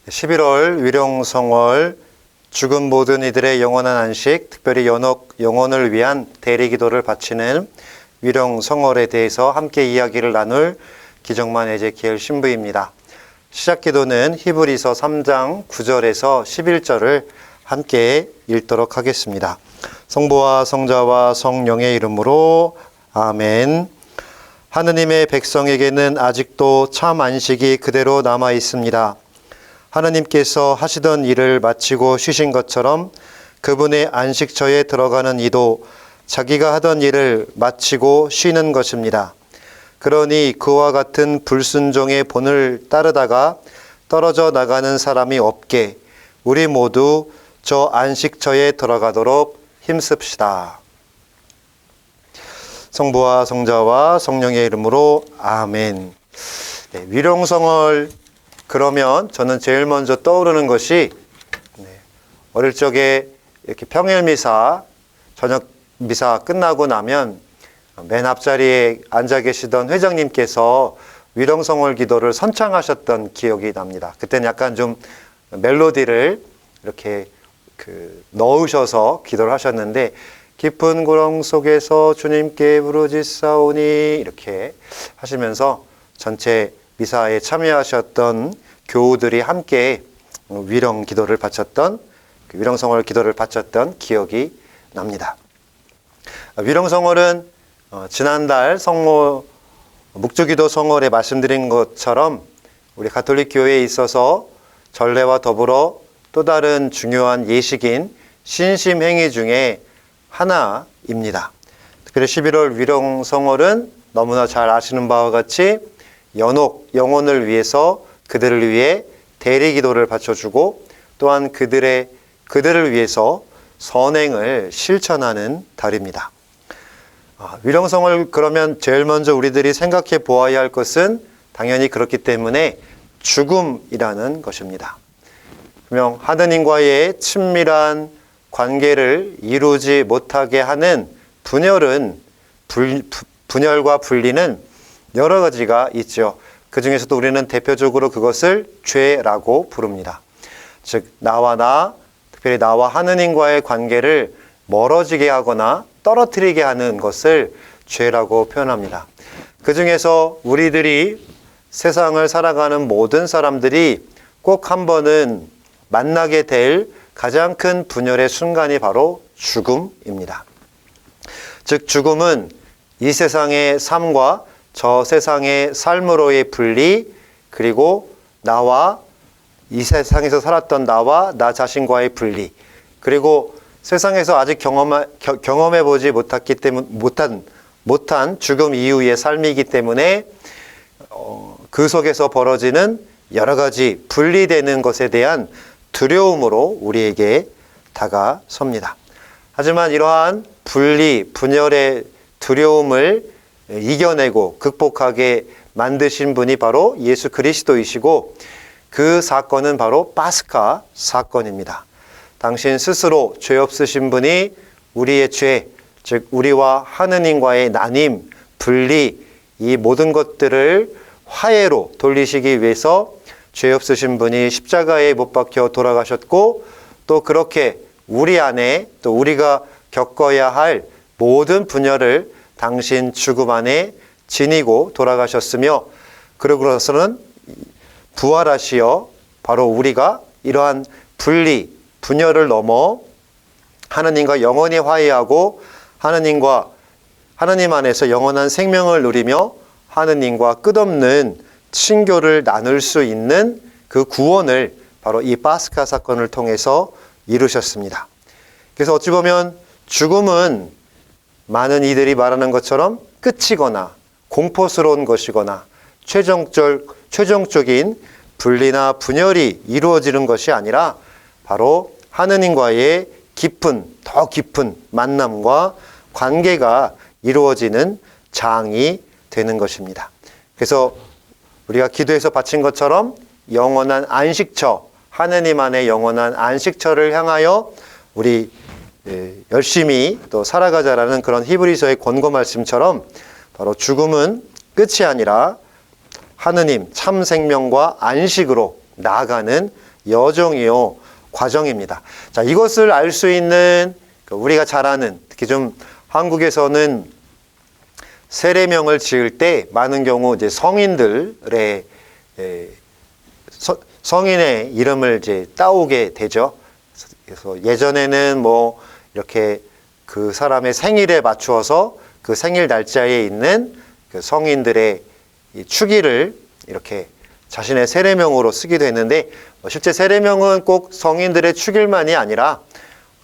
11월 위령성월 죽은 모든 이들의 영원한 안식, 특별히 연옥 영혼을 위한 대리기도를 바치는 위령성월에 대해서 함께 이야기를 나눌 기정만 에제키엘 신부입니다. 시작기도는 히브리서 3장 9절에서 11절을 함께 읽도록 하겠습니다. 성부와 성자와 성령의 이름으로 아멘. 하느님의 백성에게는 아직도 참 안식이 그대로 남아 있습니다. 하느님께서 하시던 일을 마치고 쉬신 것처럼 그분의 안식처에 들어가는 이도 자기가 하던 일을 마치고 쉬는 것입니다. 그러니 그와 같은 불순종의 본을 따르다가 떨어져 나가는 사람이 없게 우리 모두 저 안식처에 들어가도록 힘씁시다. 성부와 성자와 성령의 이름으로 아멘. 위령성월 그러면 저는 제일 먼저 떠오르는 것이 어릴 적에 이렇게 평일 미사, 저녁 미사 끝나고 나면 맨 앞자리에 앉아 계시던 회장님께서 위령성월 기도를 선창하셨던 기억이 납니다. 그때는 약간 좀 멜로디를 이렇게 넣으셔서 기도를 하셨는데, 깊은 구렁 속에서 주님께 부르짖사오니 이렇게 하시면서 전체 미사에 참여하셨던 교우들이 함께 위령 기도를 바쳤던, 위령성월 기도를 바쳤던 기억이 납니다. 위령성월은 지난달 성모 묵주기도 성월에 말씀드린 것처럼 우리 가톨릭 교회에 있어서 전례와 더불어 또 다른 중요한 예식인 신심행위 중에 하나입니다. 특별히 11월 위령성월은 너무나 잘 아시는 바와 같이 연옥 영혼을 위해서 그들을 위해 대리기도를 바쳐주고 또한 그들을 위해서 선행을 실천하는 달입니다. 위령성월 그러면 제일 먼저 우리들이 생각해 보아야 할 것은 당연히 그렇기 때문에 죽음이라는 것입니다. 분명 하느님과의 친밀한 관계를 이루지 못하게 하는 분열과 분리는 여러 가지가 있죠. 그 중에서도 우리는 대표적으로 그것을 죄라고 부릅니다. 즉 특별히 나와 하느님과의 관계를 멀어지게 하거나 떨어뜨리게 하는 것을 죄라고 표현합니다. 그 중에서 우리들이 세상을 살아가는 모든 사람들이 꼭 한 번은 만나게 될 가장 큰 분열의 순간이 바로 죽음입니다. 즉 죽음은 이 세상의 삶과 저 세상의 삶으로의 분리, 그리고 이 세상에서 살았던 나와 나 자신과의 분리, 그리고 세상에서 아직 경험해보지 못한 죽음 이후의 삶이기 때문에 그 속에서 벌어지는 여러 가지 분리되는 것에 대한 두려움으로 우리에게 다가섭니다. 하지만 이러한 분열의 두려움을 이겨내고 극복하게 만드신 분이 바로 예수 그리스도이시고, 그 사건은 바로 파스카 사건입니다. 당신 스스로 죄 없으신 분이 우리의 죄, 즉 우리와 하느님과의 나님, 분리, 이 모든 것들을 화해로 돌리시기 위해서 죄 없으신 분이 십자가에 못 박혀 돌아가셨고, 또 그렇게 우리 안에 또 우리가 겪어야 할 모든 분열을 당신 죽음 안에 지니고 돌아가셨으며, 그러고서는 부활하시어 바로 우리가 이러한 분열을 넘어 하느님과 영원히 화해하고 하느님 안에서 영원한 생명을 누리며 하느님과 끝없는 친교를 나눌 수 있는 그 구원을 바로 이 파스카 사건을 통해서 이루셨습니다. 그래서 어찌 보면 죽음은 많은 이들이 말하는 것처럼 끝이거나 공포스러운 것이거나 최종적인 분리나 분열이 이루어지는 것이 아니라 바로 하느님과의 더 깊은 만남과 관계가 이루어지는 장이 되는 것입니다. 그래서 우리가 기도에서 바친 것처럼 영원한 안식처, 하느님 안의 영원한 안식처를 향하여 우리 열심히 또 살아가자라는 그런 히브리서의 권고 말씀처럼 바로 죽음은 끝이 아니라 하느님 참 생명과 안식으로 나아가는 여정이요, 과정입니다. 자, 이것을 알 수 있는 우리가 잘 아는, 특히 좀 한국에서는 세례명을 지을 때 많은 경우 이제 성인들의 성인의 이름을 이제 따오게 되죠. 그래서 예전에는 뭐 이렇게 그 사람의 생일에 맞추어서 그 생일 날짜에 있는 그 성인들의 이 축일을 이렇게 자신의 세례명으로 쓰기도 했는데, 실제 세례명은 꼭 성인들의 축일만이 아니라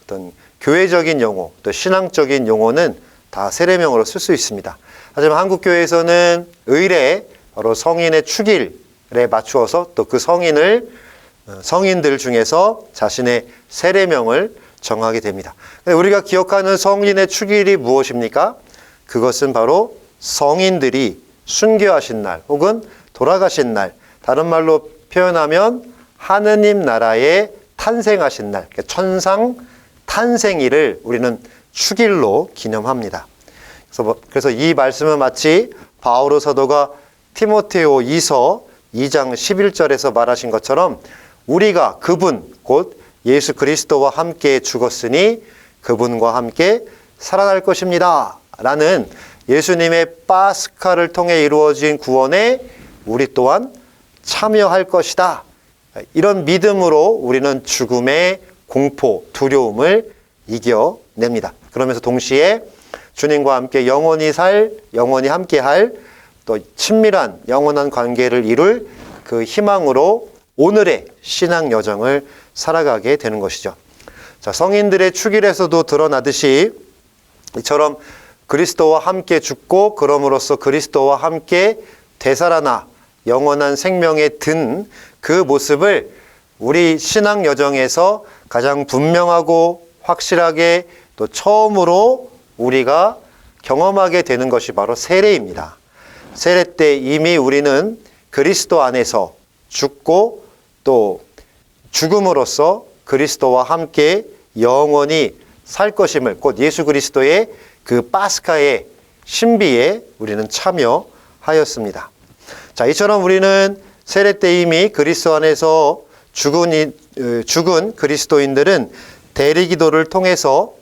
어떤 교회적인 용어, 또 신앙적인 용어는 다 세례명으로 쓸 수 있습니다. 하지만 한국 교회에서는 의례, 바로 성인의 축일에 맞추어서 또 그 성인들 중에서 자신의 세례명을 정하게 됩니다. 우리가 기억하는 성인의 축일이 무엇입니까? 그것은 바로 성인들이 순교하신 날 혹은 돌아가신 날, 다른 말로 표현하면 하느님 나라에 탄생하신 날, 천상 탄생일을 우리는 축일로 기념합니다. 그래서 이 말씀은 마치 바오로 사도가 디모데오 2서 2장 11절에서 말하신 것처럼 우리가 그분 곧 예수 그리스도와 함께 죽었으니 그분과 함께 살아날 것입니다 라는 예수님의 파스카를 통해 이루어진 구원에 우리 또한 참여할 것이다, 이런 믿음으로 우리는 죽음의 공포, 두려움을 이겨냅니다. 그러면서 동시에 주님과 함께 영원히 함께할 또 친밀한 영원한 관계를 이룰 그 희망으로 오늘의 신앙 여정을 살아가게 되는 것이죠. 자, 성인들의 축일에서도 드러나듯이 이처럼 그리스도와 함께 죽고 그럼으로써 그리스도와 함께 되살아나 영원한 생명에 든 그 모습을 우리 신앙 여정에서 가장 분명하고 확실하게 또 처음으로 우리가 경험하게 되는 것이 바로 세례입니다. 세례 때 이미 우리는 그리스도 안에서 죽고 또 죽음으로써 그리스도와 함께 영원히 살 것임을, 곧 예수 그리스도의 그 파스카의 신비에 우리는 참여하였습니다. 자, 이처럼 우리는 세례 때 이미 그리스도 안에서 죽은 그리스도인들은 대리기도를 통해서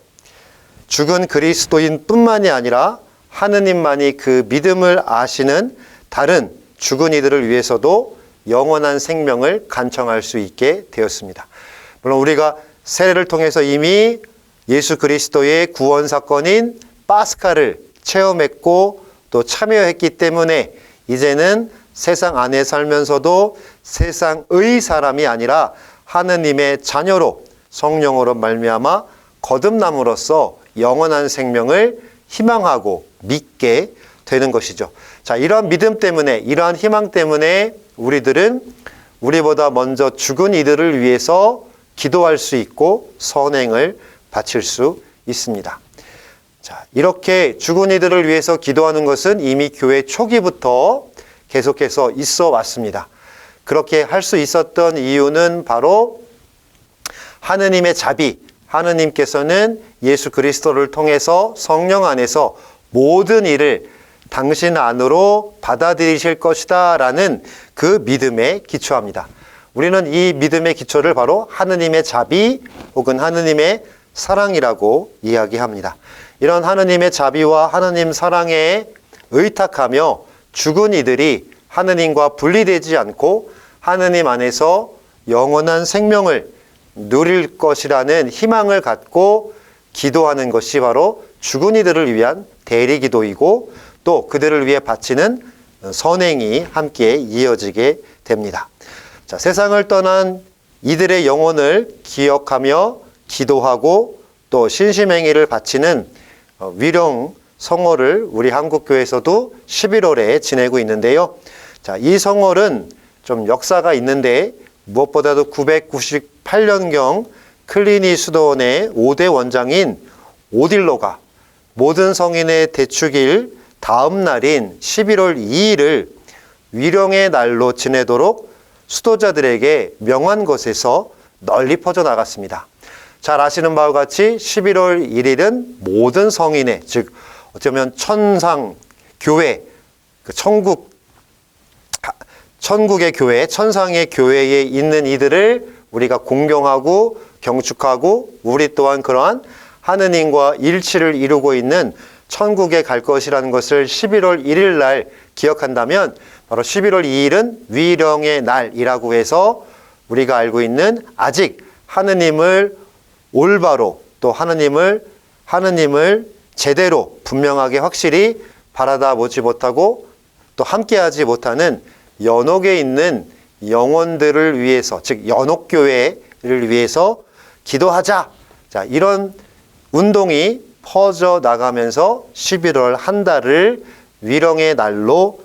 죽은 그리스도인 뿐만이 아니라 하느님만이 그 믿음을 아시는 다른 죽은 이들을 위해서도 영원한 생명을 간청할 수 있게 되었습니다. 물론 우리가 세례를 통해서 이미 예수 그리스도의 구원 사건인 파스카를 체험했고 또 참여했기 때문에 이제는 세상 안에 살면서도 세상의 사람이 아니라 하느님의 자녀로 성령으로 말미암아 거듭남으로써 영원한 생명을 희망하고 믿게 되는 것이죠. 자, 이러한 믿음 때문에, 이러한 희망 때문에 우리들은 우리보다 먼저 죽은 이들을 위해서 기도할 수 있고 선행을 바칠 수 있습니다. 자, 이렇게 죽은 이들을 위해서 기도하는 것은 이미 교회 초기부터 계속해서 있어 왔습니다. 그렇게 할 수 있었던 이유는 바로 하느님의 자비, 하느님께서는 예수 그리스도를 통해서 성령 안에서 모든 일을 당신 안으로 받아들이실 것이다 라는 그 믿음에 기초합니다. 우리는 이 믿음의 기초를 바로 하느님의 자비 혹은 하느님의 사랑이라고 이야기합니다. 이런 하느님의 자비와 하느님 사랑에 의탁하며 죽은 이들이 하느님과 분리되지 않고 하느님 안에서 영원한 생명을 누릴 것이라는 희망을 갖고 기도하는 것이 바로 죽은 이들을 위한 대리기도이고 또 그들을 위해 바치는 선행이 함께 이어지게 됩니다. 자, 세상을 떠난 이들의 영혼을 기억하며 기도하고 또 신심행위를 바치는 위령 성월을 우리 한국교회에서도 11월에 지내고 있는데요. 자, 이 성월은 좀 역사가 있는데 무엇보다도 998년경 클리니 수도원의 5대 원장인 오딜로가 모든 성인의 대축일 다음 날인 11월 2일을 위령의 날로 지내도록 수도자들에게 명한 것에서 널리 퍼져나갔습니다. 잘 아시는 바와 같이 11월 1일은 모든 성인의, 즉 어쩌면 천상 교회, 그 천국의 교회, 천상의 교회에 있는 이들을 우리가 공경하고 경축하고 우리 또한 그러한 하느님과 일치를 이루고 있는 천국에 갈 것이라는 것을 11월 1일 날 기억한다면 바로 11월 2일은 위령의 날이라고 해서 우리가 알고 있는 아직 하느님을 올바로 또 하느님을 제대로 분명하게 확실히 바라다 보지 못하고 또 함께하지 못하는 연옥에 있는 영혼들을 위해서, 즉 연옥교회를 위해서 기도하자. 자, 이런 운동이 퍼져 나가면서 11월 한 달을 위령의 날로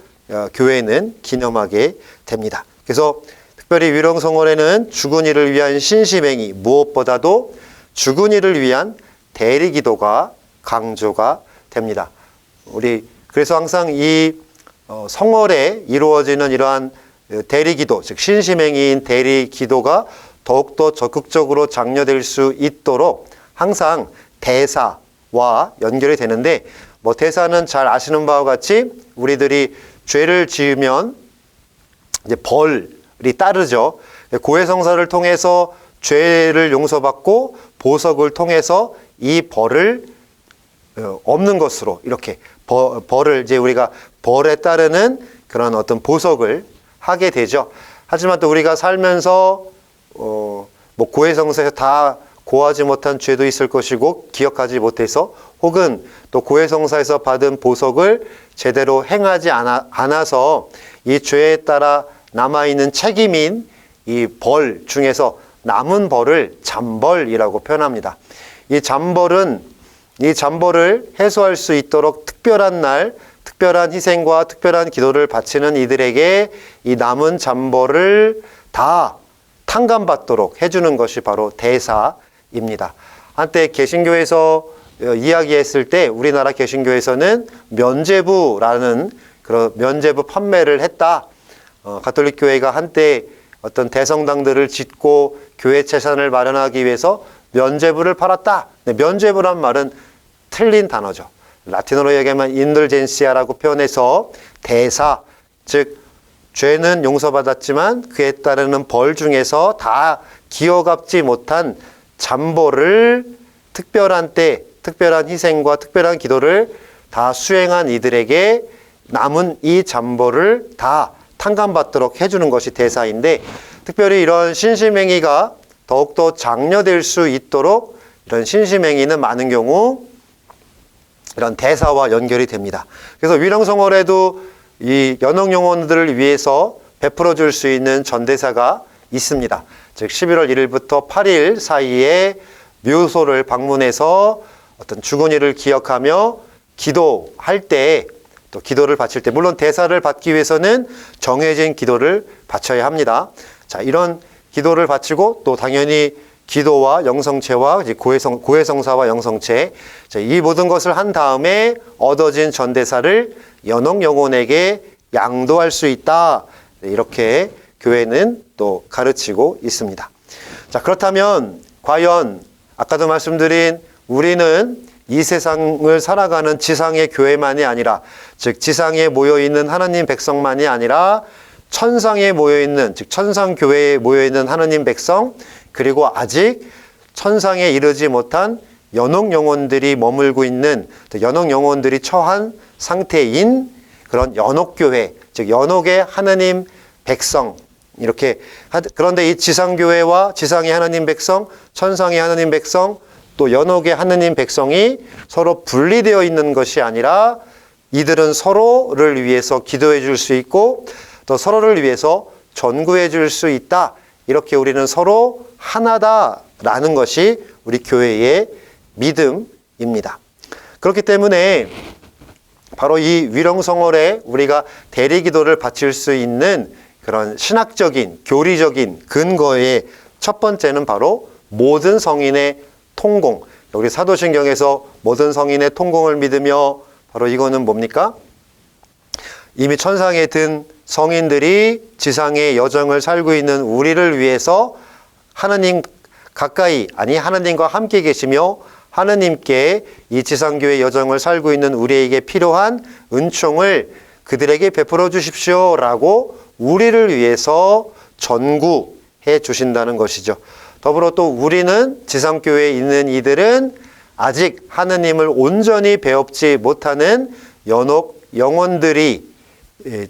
교회는 기념하게 됩니다. 그래서 특별히 위령성월에는 죽은이를 위한 신심행위, 무엇보다도 죽은이를 위한 대리기도가 강조가 됩니다. 그래서 항상 이 성월에 이루어지는 이러한 대리기도, 즉 신심행위인 대리기도가 더욱더 적극적으로 장려될 수 있도록 항상 대사와 연결이 되는데, 대사는 잘 아시는 바와 같이 우리들이 죄를 지으면 이제 벌이 따르죠. 고해성사를 통해서 죄를 용서받고 보석을 통해서 이 벌을 없는 것으로 이렇게 벌을 이제 우리가 벌에 따르는 그런 어떤 보석을 하게 되죠. 하지만 또 우리가 살면서 고해성사에서 다 고하지 못한 죄도 있을 것이고 기억하지 못해서 혹은 또 고해성사에서 받은 보석을 제대로 행하지 않아서 이 죄에 따라 남아있는 책임인 이 벌 중에서 남은 벌을 잠벌이라고 표현합니다. 이 잠벌을 해소할 수 있도록 특별한 날, 특별한 희생과 특별한 기도를 바치는 이들에게 이 남은 잠벌을 다 탕감받도록 해주는 것이 바로 대사입니다. 한때 개신교에서 이야기했을 때 우리나라 개신교에서는 면죄부라는 그런 면죄부 판매를 했다. 가톨릭 교회가 한때 어떤 대성당들을 짓고 교회 재산을 마련하기 위해서 면죄부를 팔았다. 면죄부란 말은 틀린 단어죠. 라틴어로 얘기하면 인들젠시아라고 표현해서 대사, 즉 죄는 용서받았지만 그에 따르는 벌 중에서 다 기어갚지 못한 잠벌을 특별한 때, 특별한 희생과 특별한 기도를 다 수행한 이들에게 남은 이 잠벌을 다 탕감받도록 해주는 것이 대사인데, 특별히 이런 신심행위가 더욱더 장려될 수 있도록 이런 신심행위는 많은 경우 이런 대사와 연결이 됩니다. 그래서 위령성월에도 이 연옥영혼들을 위해서 베풀어 줄 수 있는 전대사가 있습니다. 즉 11월 1일부터 8일 사이에 묘소를 방문해서 어떤 죽은이를 기억하며 기도할 때, 또 기도를 바칠 때, 물론 대사를 받기 위해서는 정해진 기도를 바쳐야 합니다. 자, 이런 기도를 바치고 또 당연히 기도와 영성체와 고해성사와 영성체, 이 모든 것을 한 다음에 얻어진 전대사를 연옥영혼에게 양도할 수 있다. 이렇게 교회는 또 가르치고 있습니다. 자, 그렇다면 과연 아까도 말씀드린 우리는 이 세상을 살아가는 지상의 교회만이 아니라, 즉 지상에 모여있는 하나님 백성만이 아니라 천상에 모여있는, 즉 천상교회에 모여있는 하나님 백성, 그리고 아직 천상에 이르지 못한 연옥영혼들이 머물고 있는, 연옥영혼들이 처한 상태인 그런 연옥교회, 즉 연옥의 하나님 백성, 이렇게. 그런데 이 지상교회와 지상의 하나님 백성, 천상의 하나님 백성, 또 연옥의 하나님 백성이 서로 분리되어 있는 것이 아니라 이들은 서로를 위해서 기도해 줄 수 있고 또 서로를 위해서 전구해 줄 수 있다. 이렇게 우리는 서로 하나다라는 것이 우리 교회의 믿음입니다. 그렇기 때문에 바로 이 위령성월에 우리가 대리기도를 바칠 수 있는 그런 신학적인, 교리적인 근거의 첫 번째는 바로 모든 성인의 통공. 우리 사도신경에서 모든 성인의 통공을 믿으며, 바로 이거는 뭡니까? 이미 천상에 든 성인들이 지상의 여정을 살고 있는 우리를 위해서 하나님 가까이, 아니 하나님과 함께 계시며 하나님께 이 지상교회 여정을 살고 있는 우리에게 필요한 은총을 그들에게 베풀어 주십시오 라고 우리를 위해서 전구, 해 주신다는 것이죠. 더불어 또 우리는 지상교회에 있는 이들은 아직 하느님을 온전히 배웁지 못하는 연옥 영혼들이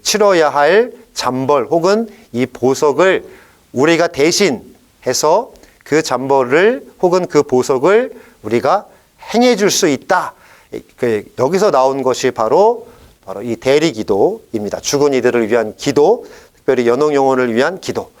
치러야 할 잠벌 혹은 이 보석을 우리가 대신해서 그 잠벌을 혹은 그 보석을 우리가 행해 줄 수 있다. 여기서 나온 것이 바로 이 대리기도입니다. 죽은 이들을 위한 기도, 특별히 연옥 영혼을 위한 기도.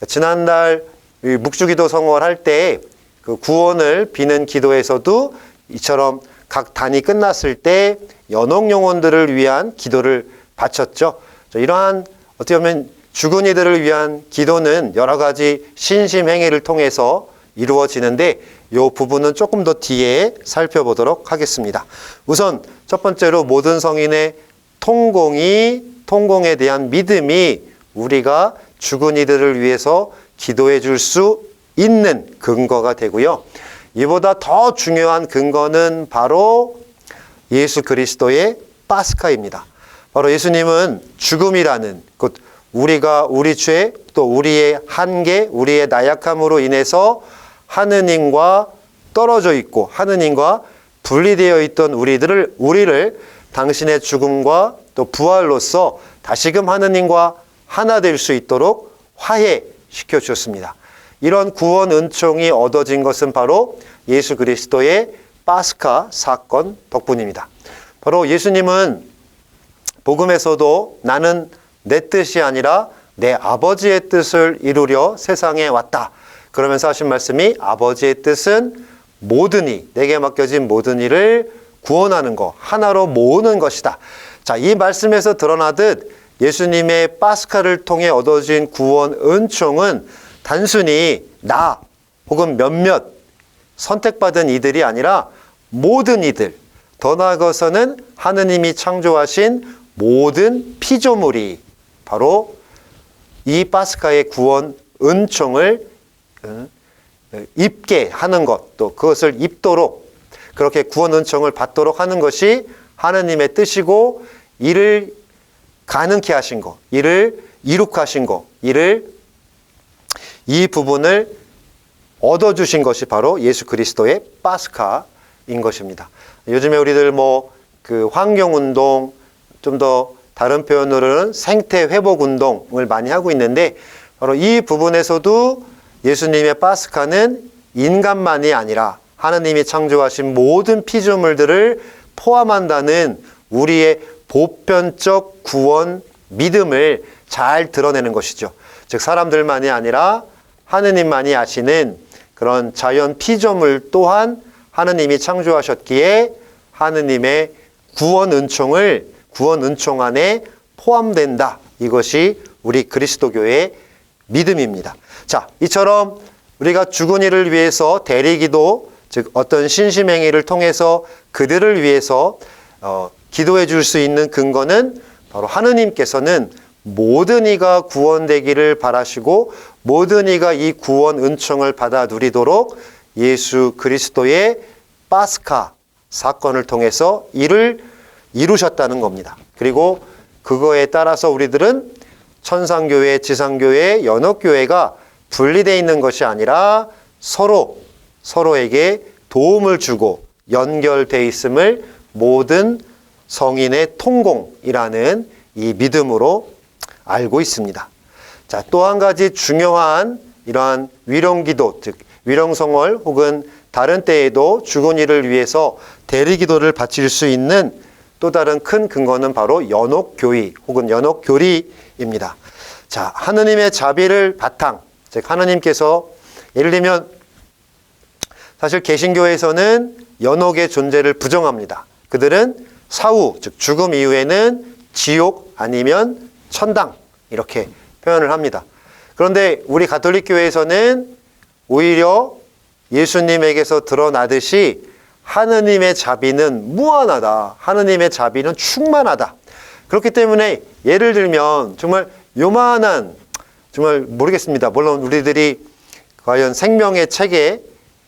지난달 묵주기도 성월할 때 그 구원을 비는 기도에서도 이처럼 각 단이 끝났을 때 연옥 영혼들을 위한 기도를 바쳤죠. 이러한 어떻게 보면 죽은 이들을 위한 기도는 여러 가지 신심 행위를 통해서 이루어지는데 이 부분은 조금 더 뒤에 살펴보도록 하겠습니다. 우선 첫 번째로 모든 성인의 통공에 대한 믿음이 우리가 죽은 이들을 위해서 기도해 줄 수 있는 근거가 되고요. 이보다 더 중요한 근거는 바로 예수 그리스도의 파스카입니다. 바로 예수님은 죽음이라는 곧 우리가 우리 죄 또 우리의 한계, 우리의 나약함으로 인해서 하느님과 떨어져 있고 하느님과 분리되어 있던 우리를 당신의 죽음과 또 부활로서 다시금 하느님과 하나 될 수 있도록 화해시켜 주셨습니다. 이런 구원 은총이 얻어진 것은 바로 예수 그리스도의 파스카 사건 덕분입니다. 바로 예수님은 복음에서도 나는 내 뜻이 아니라 내 아버지의 뜻을 이루려 세상에 왔다. 그러면서 하신 말씀이 아버지의 뜻은 모든 이, 내게 맡겨진 모든 일을 구원하는 것, 하나로 모으는 것이다. 자, 이 말씀에서 드러나듯 예수님의 파스카를 통해 얻어진 구원 은총은 단순히 나 혹은 몇몇 선택받은 이들이 아니라 모든 이들, 더 나아가서는 하느님이 창조하신 모든 피조물이 바로 이 파스카의 구원 은총을 입게 하는 것, 또 그것을 입도록 그렇게 구원 은총을 받도록 하는 것이 하느님의 뜻이고 이를 가능케 하신 것, 이를 이룩하신 것, 이 부분을 얻어주신 것이 바로 예수 그리스도의 파스카인 것입니다. 요즘에 우리들 그 환경운동, 좀 더 다른 표현으로는 생태회복운동을 많이 하고 있는데 바로 이 부분에서도 예수님의 파스카는 인간만이 아니라 하느님이 창조하신 모든 피조물들을 포함한다는 우리의 보편적 구원 믿음을 잘 드러내는 것이죠. 즉 사람들만이 아니라 하느님만이 아시는 그런 자연 피조물 또한 하느님이 창조하셨기에 하느님의 구원 은총 안에 포함된다. 이것이 우리 그리스도교의 믿음입니다. 자, 이처럼 우리가 죽은 이를 위해서 대리기도, 즉 어떤 신심행위를 통해서 그들을 위해서 기도해 줄 수 있는 근거는 바로 하느님께서는 모든 이가 구원되기를 바라시고 모든 이가 이 구원 은총을 받아 누리도록 예수 그리스도의 파스카 사건을 통해서 이를 이루셨다는 겁니다. 그리고 그거에 따라서 우리들은 천상교회, 지상교회, 연옥교회가 분리되어 있는 것이 아니라 서로에게 도움을 주고 연결되어 있음을 모든 성인의 통공이라는 이 믿음으로 알고 있습니다. 자, 또 한 가지 중요한 이러한 위령기도, 즉 위령성월 혹은 다른 때에도 죽은 이를 위해서 대리기도를 바칠 수 있는 또 다른 큰 근거는 바로 연옥교의 혹은 연옥교리입니다. 자, 하느님의 자비를 바탕, 즉 하느님께서 예를 들면 사실 개신교에서는 연옥의 존재를 부정합니다. 그들은 사후, 즉 죽음 이후에는 지옥 아니면 천당 이렇게 표현을 합니다. 그런데 우리 가톨릭 교회에서는 오히려 예수님에게서 드러나듯이 하느님의 자비는 무한하다. 하느님의 자비는 충만하다. 그렇기 때문에 예를 들면 정말 요만한, 정말 모르겠습니다. 물론 우리들이 과연 생명의 책에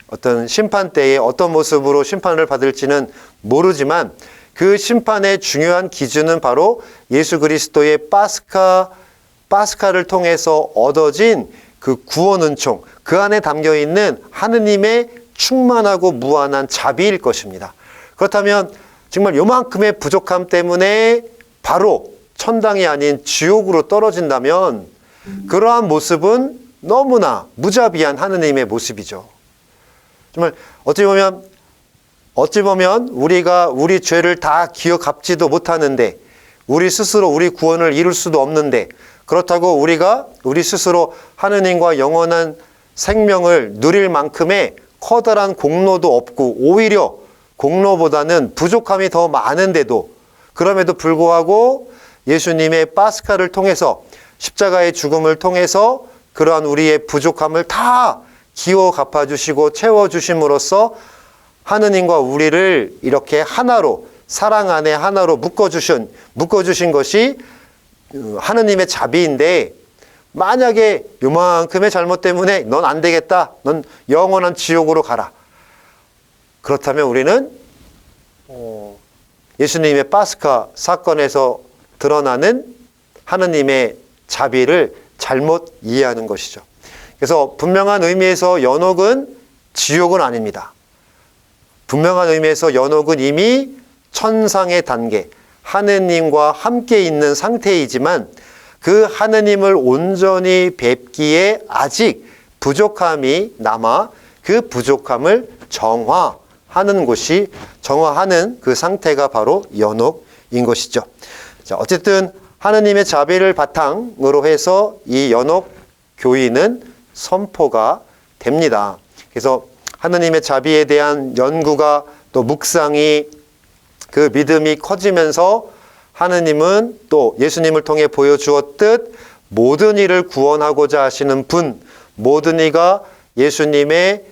어떤 심판 때에 어떤 모습으로 심판을 받을지는 모르지만 그 심판의 중요한 기준은 바로 예수 그리스도의 파스카를 통해서 얻어진 그 구원 은총, 그 안에 담겨 있는 하느님의 충만하고 무한한 자비일 것입니다. 그렇다면 정말 요만큼의 부족함 때문에 바로 천당이 아닌 지옥으로 떨어진다면 그러한 모습은 너무나 무자비한 하느님의 모습이죠. 정말 어찌 보면 우리가 우리 죄를 다 기어 갚지도 못하는데, 우리 스스로 우리 구원을 이룰 수도 없는데, 그렇다고 우리가 우리 스스로 하느님과 영원한 생명을 누릴 만큼의 커다란 공로도 없고, 오히려 공로보다는 부족함이 더 많은데도, 그럼에도 불구하고 예수님의 파스카를 통해서, 십자가의 죽음을 통해서 그러한 우리의 부족함을 다 기어 갚아주시고 채워주심으로써 하느님과 우리를 이렇게 하나로, 사랑 안에 하나로 묶어주신 것이 하느님의 자비인데, 만약에 요만큼의 잘못 때문에 넌 안 되겠다, 넌 영원한 지옥으로 가라, 그렇다면 우리는 예수님의 파스카 사건에서 드러나는 하느님의 자비를 잘못 이해하는 것이죠. 그래서 분명한 의미에서 연옥은 지옥은 아닙니다. 분명한 의미에서 연옥은 이미 천상의 단계, 하느님과 함께 있는 상태이지만 그 하느님을 온전히 뵙기에 아직 부족함이 남아 그 부족함을 정화하는 그 상태가 바로 연옥인 것이죠. 자, 어쨌든 하느님의 자비를 바탕으로 해서 이 연옥 교인은 선포가 됩니다. 그래서 하느님의 자비에 대한 연구가, 또 묵상이, 그 믿음이 커지면서 하느님은 또 예수님을 통해 보여주었듯 모든 이를 구원하고자 하시는 분, 모든 이가 예수님의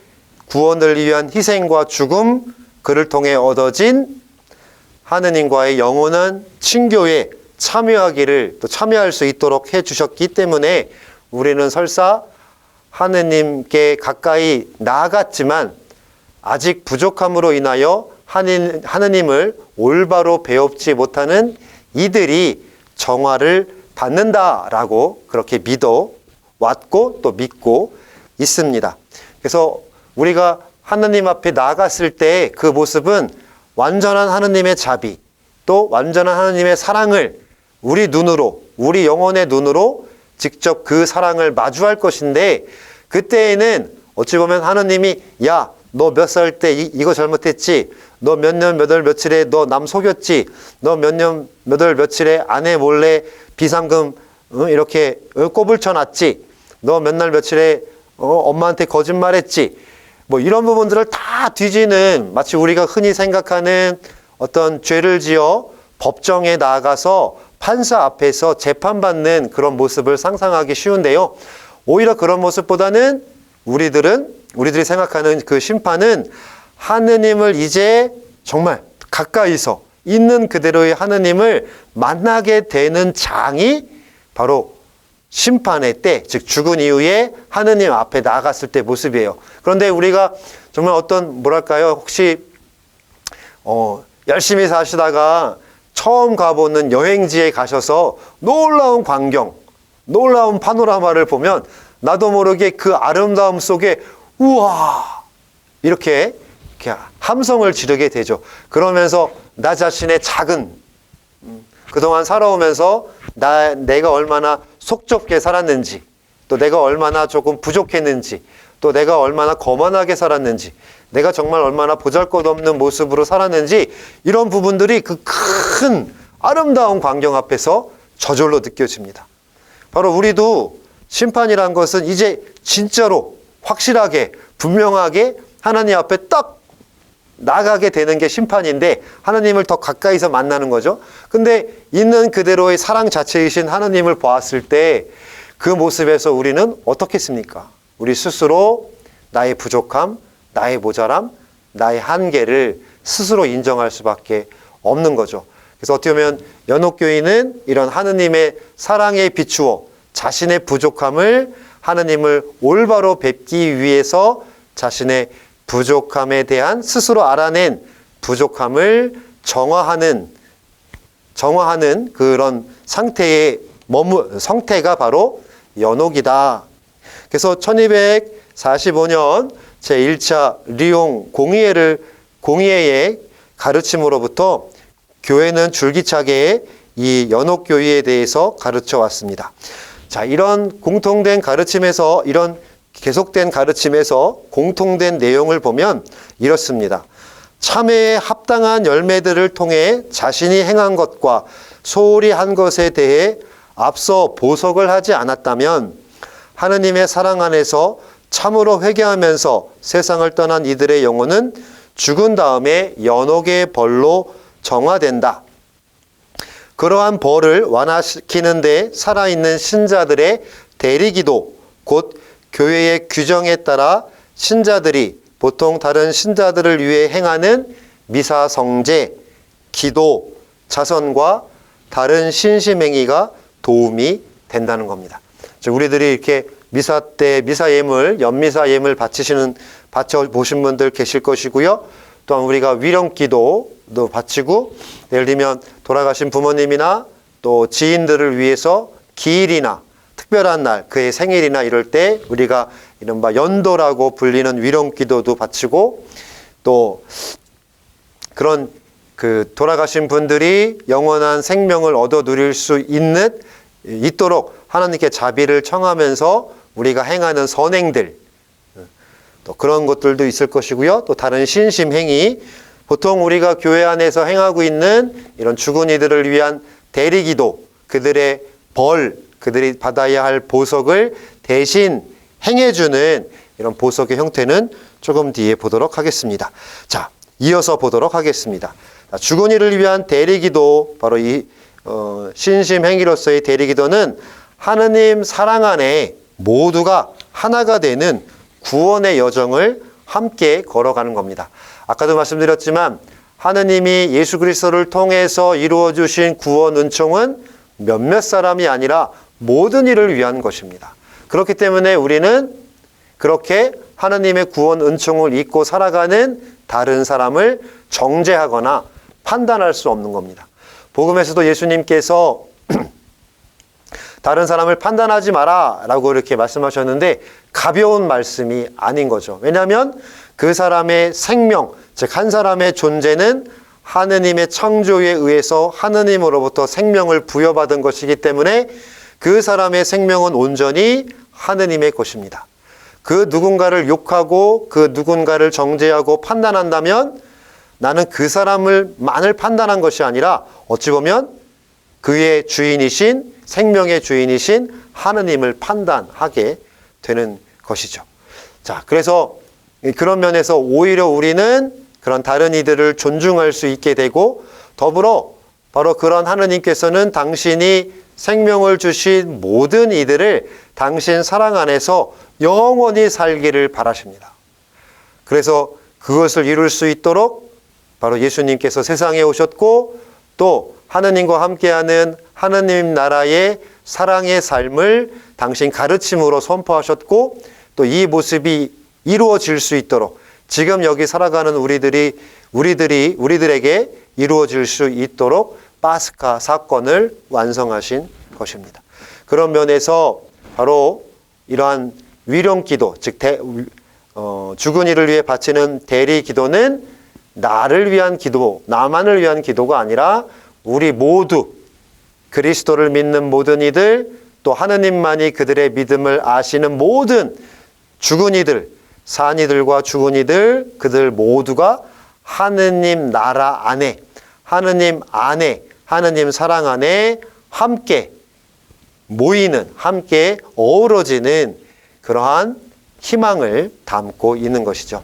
구원을 위한 희생과 죽음, 그를 통해 얻어진 하느님과의 영원한 친교에 참여할 수 있도록 해주셨기 때문에 우리는 설사 하느님께 가까이 나아갔지만 아직 부족함으로 인하여 하느님을 올바로 배웁지 못하는 이들이 정화를 받는다라고 그렇게 믿어왔고 또 믿고 있습니다. 그래서 우리가 하느님 앞에 나아갔을 때 그 모습은 완전한 하느님의 자비, 또 완전한 하느님의 사랑을 우리 눈으로, 우리 영혼의 눈으로 직접 그 사랑을 마주할 것인데, 그때에는 어찌 보면 하느님이 야, 너 몇 살 때 이거 잘못했지, 너 몇 년 몇 월 며칠에 너 남 속였지, 너 몇 년 몇 월 며칠에 아내 몰래 비상금 이렇게 꼽을 쳐놨지, 너 몇 날 며칠에 엄마한테 거짓말했지, 뭐 이런 부분들을 다 뒤지는, 마치 우리가 흔히 생각하는 어떤 죄를 지어 법정에 나아가서 판사 앞에서 재판받는 그런 모습을 상상하기 쉬운데요. 오히려 그런 모습보다는 우리들이 생각하는 그 심판은 하느님을 이제 정말 가까이서 있는 그대로의 하느님을 만나게 되는 장이 바로 심판의 때, 즉 죽은 이후에 하느님 앞에 나아갔을 때 모습이에요. 그런데 우리가 정말 혹시 열심히 사시다가 처음 가보는 여행지에 가셔서 놀라운 광경, 놀라운 파노라마를 보면 나도 모르게 그 아름다움 속에 우와 이렇게 함성을 지르게 되죠. 그러면서 나 자신의 작은, 그동안 살아오면서 내가 얼마나 속 좁게 살았는지, 또 내가 얼마나 조금 부족했는지, 또 내가 얼마나 거만하게 살았는지, 내가 정말 얼마나 보잘것없는 모습으로 살았는지, 이런 부분들이 그 큰 아름다운 광경 앞에서 저절로 느껴집니다. 바로 우리도 심판이란 것은 이제 진짜로 확실하게 분명하게 하나님 앞에 딱 나가게 되는 게 심판인데, 하나님을 더 가까이서 만나는 거죠. 근데 있는 그대로의 사랑 자체이신 하나님을 보았을 때 그 모습에서 우리는 어떻겠습니까? 우리 스스로 나의 부족함, 나의 모자람, 나의 한계를 스스로 인정할 수밖에 없는 거죠. 그래서 어떻게 보면 연옥교인은 이런 하느님의 사랑에 비추어 자신의 부족함을, 하느님을 올바로 뵙기 위해서 자신의 부족함에 대한 스스로 알아낸 부족함을 정화하는 그런 상태가 바로 연옥이다. 그래서 1245년 제1차 리옹 공의회의 가르침으로부터 교회는 줄기차게 이 연옥교회에 대해서 가르쳐 왔습니다. 자, 이런 공통된 가르침에서, 이런 계속된 가르침에서 공통된 내용을 보면 이렇습니다. 참회에 합당한 열매들을 통해 자신이 행한 것과 소홀히 한 것에 대해 앞서 보석을 하지 않았다면 하느님의 사랑 안에서 참으로 회개하면서 세상을 떠난 이들의 영혼은 죽은 다음에 연옥의 벌로 정화된다. 그러한 벌을 완화시키는 데 살아있는 신자들의 대리기도, 곧 교회의 규정에 따라 신자들이 보통 다른 신자들을 위해 행하는 미사 성제, 기도, 자선과 다른 신심행위가 도움이 된다는 겁니다. 즉 우리들이 이렇게 미사 때 미사 예물, 연미사 예물 바쳐보신 분들 계실 것이고요. 또한 우리가 위령기도도 바치고, 예를 들면 돌아가신 부모님이나 또 지인들을 위해서 기일이나 특별한 날, 그의 생일이나 이럴 때 우리가 이른바 연도라고 불리는 위령기도도 바치고, 또 그런 그 돌아가신 분들이 영원한 생명을 얻어 누릴 수 있도록 하나님께 자비를 청하면서 우리가 행하는 선행들, 또 그런 것들도 있을 것이고요. 또 다른 신심행위, 보통 우리가 교회 안에서 행하고 있는 이런 죽은 이들을 위한 대리기도, 그들의 그들이 받아야 할 보석을 대신 행해주는 이런 보석의 형태는 조금 뒤에 보도록 하겠습니다. 자, 이어서 보도록 하겠습니다. 죽은 이를 위한 대리기도, 바로 이 신심행위로서의 대리기도는 하느님 사랑 안에 모두가 하나가 되는 구원의 여정을 함께 걸어가는 겁니다. 아까도 말씀드렸지만 하느님이 예수 그리스도를 통해서 이루어 주신 구원 은총은 몇몇 사람이 아니라 모든 이를 위한 것입니다. 그렇기 때문에 우리는 그렇게 하느님의 구원 은총을 잊고 살아가는 다른 사람을 정죄하거나 판단할 수 없는 겁니다. 복음에서도 예수님께서 다른 사람을 판단하지 마라 라고 이렇게 말씀하셨는데 가벼운 말씀이 아닌 거죠. 왜냐하면 그 사람의 생명, 즉 한 사람의 존재는 하느님의 창조에 의해서 하느님으로부터 생명을 부여받은 것이기 때문에 그 사람의 생명은 온전히 하느님의 것입니다. 그 누군가를 욕하고 그 누군가를 정죄하고 판단한다면 나는 그 사람을만을 판단한 것이 아니라 어찌 보면 그의 주인이신, 생명의 주인이신 하느님을 판단하게 되는 것이죠. 자, 그래서 그런 면에서 오히려 우리는 그런 다른 이들을 존중할 수 있게 되고, 더불어 바로 그런 하느님께서는 당신이 생명을 주신 모든 이들을 당신 사랑 안에서 영원히 살기를 바라십니다. 그래서 그것을 이룰 수 있도록 바로 예수님께서 세상에 오셨고, 또 하느님과 함께하는 하느님 나라의 사랑의 삶을 당신 가르침으로 선포하셨고, 또 이 모습이 이루어질 수 있도록 지금 여기 살아가는 우리들에게 이루어질 수 있도록 파스카 사건을 완성하신 것입니다. 그런 면에서 바로 이러한 위령기도, 즉 죽은 이를 위해 바치는 대리기도는 나를 위한 기도, 나만을 위한 기도가 아니라 우리 모두 그리스도를 믿는 모든 이들, 또 하느님만이 그들의 믿음을 아시는 모든 죽은 이들, 산 이들과 죽은 이들, 그들 모두가 하느님 나라 안에, 하느님 안에, 하느님 사랑 안에 함께 모이는, 함께 어우러지는 그러한 희망을 담고 있는 것이죠.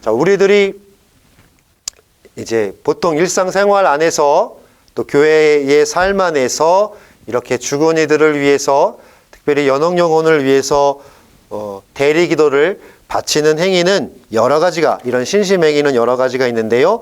자, 우리들이 이제 보통 일상생활 안에서 또 교회의 삶 안에서 이렇게 죽은 이들을 위해서, 특별히 연옥 영혼을 위해서 대리기도를 바치는 행위는 여러 가지가, 이런 신심행위는 여러 가지가 있는데요.